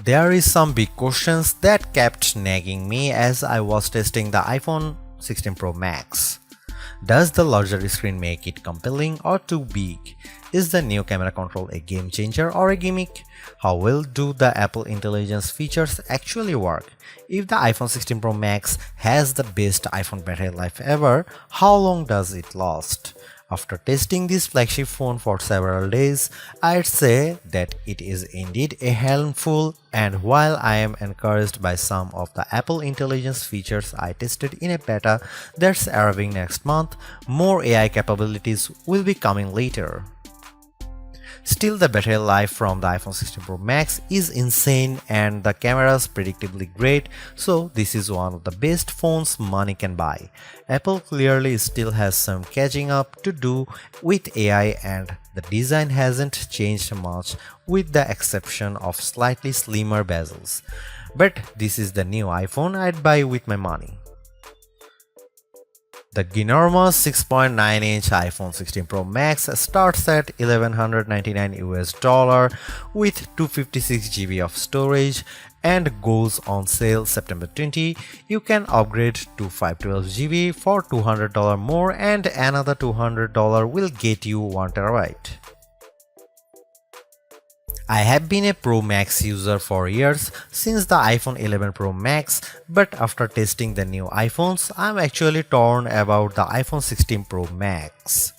There is some big questions that kept nagging me as I was testing the iPhone 16 Pro Max. Does the larger screen make it compelling or too big? Is the new camera control a game changer or a gimmick? How well do the Apple Intelligence features actually work? If the iPhone 16 Pro Max has the best iPhone battery life ever, how long does it last? After testing this flagship phone for several days, I'd say that it is indeed a handful, and while I am encouraged by some of the Apple Intelligence features I tested in a beta that's arriving next month, more AI capabilities will be coming later. Still, the battery life from the iPhone 16 Pro Max is insane and the camera is predictably great, so this is one of the best phones money can buy. Apple clearly still has some catching up to do with AI, and the design hasn't changed much with the exception of slightly slimmer bezels. But this is the new iPhone I'd buy with my money. The ginormous 6.9-inch iPhone 16 Pro Max starts at $1,199 US with 256 GB of storage and goes on sale September 20. You can upgrade to 512 GB for $200 more, and another $200 will get you 1 TB. I have been a Pro Max user for years, since the iPhone 11 Pro Max, but after testing the new iPhones, I'm actually torn about the iPhone 16 Pro Max.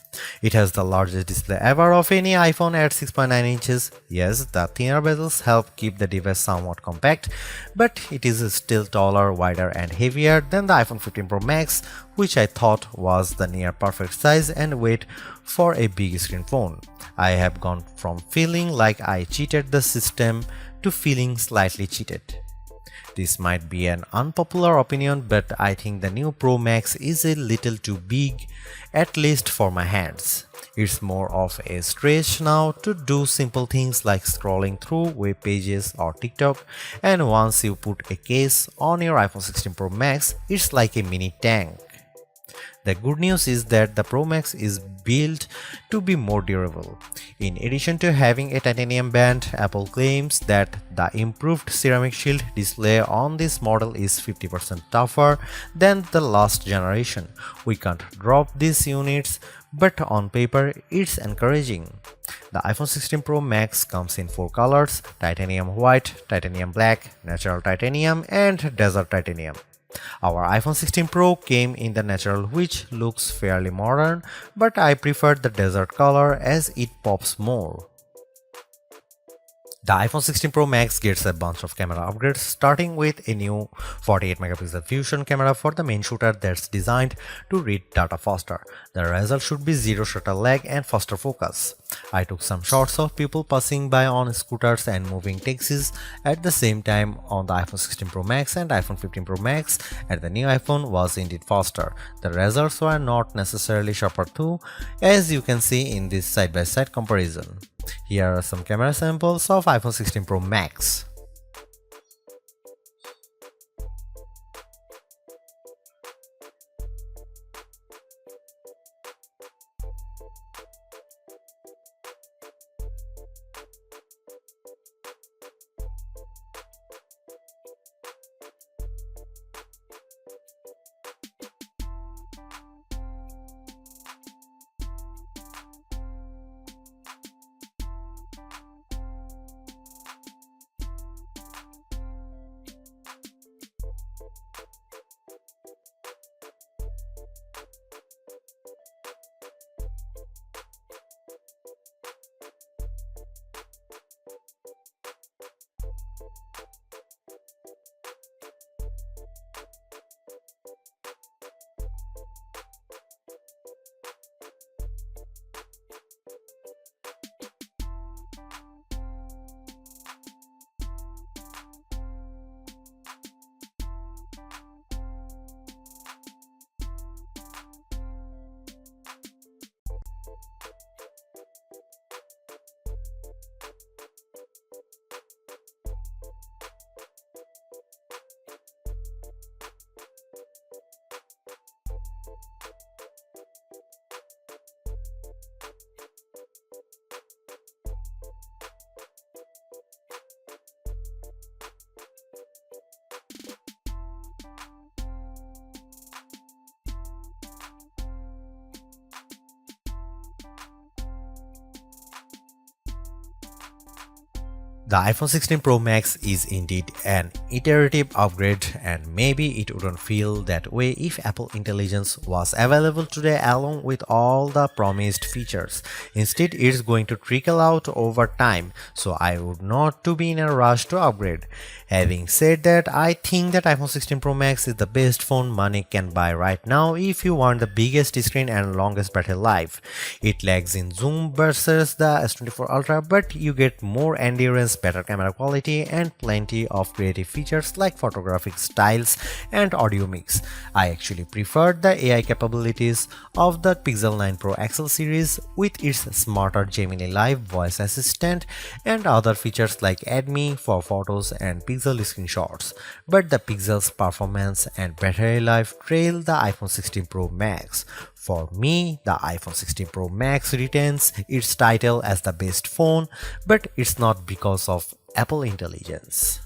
It has the largest display ever of any iPhone at 6.9 inches. Yes, the thinner bezels help keep the device somewhat compact, but it is still taller, wider and heavier than the iPhone 15 Pro Max, which I thought was the near perfect size and weight for a big screen phone. I have gone from feeling like I cheated the system to feeling slightly cheated. This might be an unpopular opinion, but I think the new Pro Max is a little too big, at least for my hands. It's more of a stretch now to do simple things like scrolling through web pages or TikTok, and once you put a case on your iPhone 16 Pro Max, it's like a mini tank. The good news is that the Pro Max is built to be more durable. In addition to having a titanium band, Apple claims that the improved ceramic shield display on this model is 50% tougher than the last generation. We can't drop these units, but on paper it's encouraging. The iPhone 16 Pro Max comes in 4 colors: titanium white, titanium black, natural titanium, and desert titanium. Our iPhone 16 Pro came in the natural, which looks fairly modern, but I prefer the desert color as it pops more. The iPhone 16 Pro Max gets a bunch of camera upgrades, starting with a new 48 megapixel fusion camera for the main shooter that's designed to read data faster. The result should be zero shutter lag and faster focus. I took some shots of people passing by on scooters and moving taxis at the same time on the iPhone 16 Pro Max and iPhone 15 Pro Max, and the new iPhone was indeed faster. The results were not necessarily sharper too, as you can see in this side-by-side comparison. Here are some camera samples of iPhone 16 Pro Max. The iPhone 16 Pro Max is indeed an iterative upgrade, and maybe it wouldn't feel that way if Apple Intelligence was available today along with all the promised features. Instead, it's going to trickle out over time, so I would not to be in a rush to upgrade. Having said that, I think that iPhone 16 Pro Max is the best phone money can buy right now if you want the biggest screen and longest battery life. It lags in zoom versus the S24 Ultra, but you get more endurance, better camera quality, and plenty of creative features like photographic styles and audio mix. I actually preferred the AI capabilities of the Pixel 9 Pro XL series with its smarter Gemini Live voice assistant and other features like Add Me for photos and Pixel screenshots. But the Pixel's performance and battery life trail the iPhone 16 Pro Max. For me, the iPhone 16 Pro Max retains its title as the best phone, but it's not because of Apple Intelligence.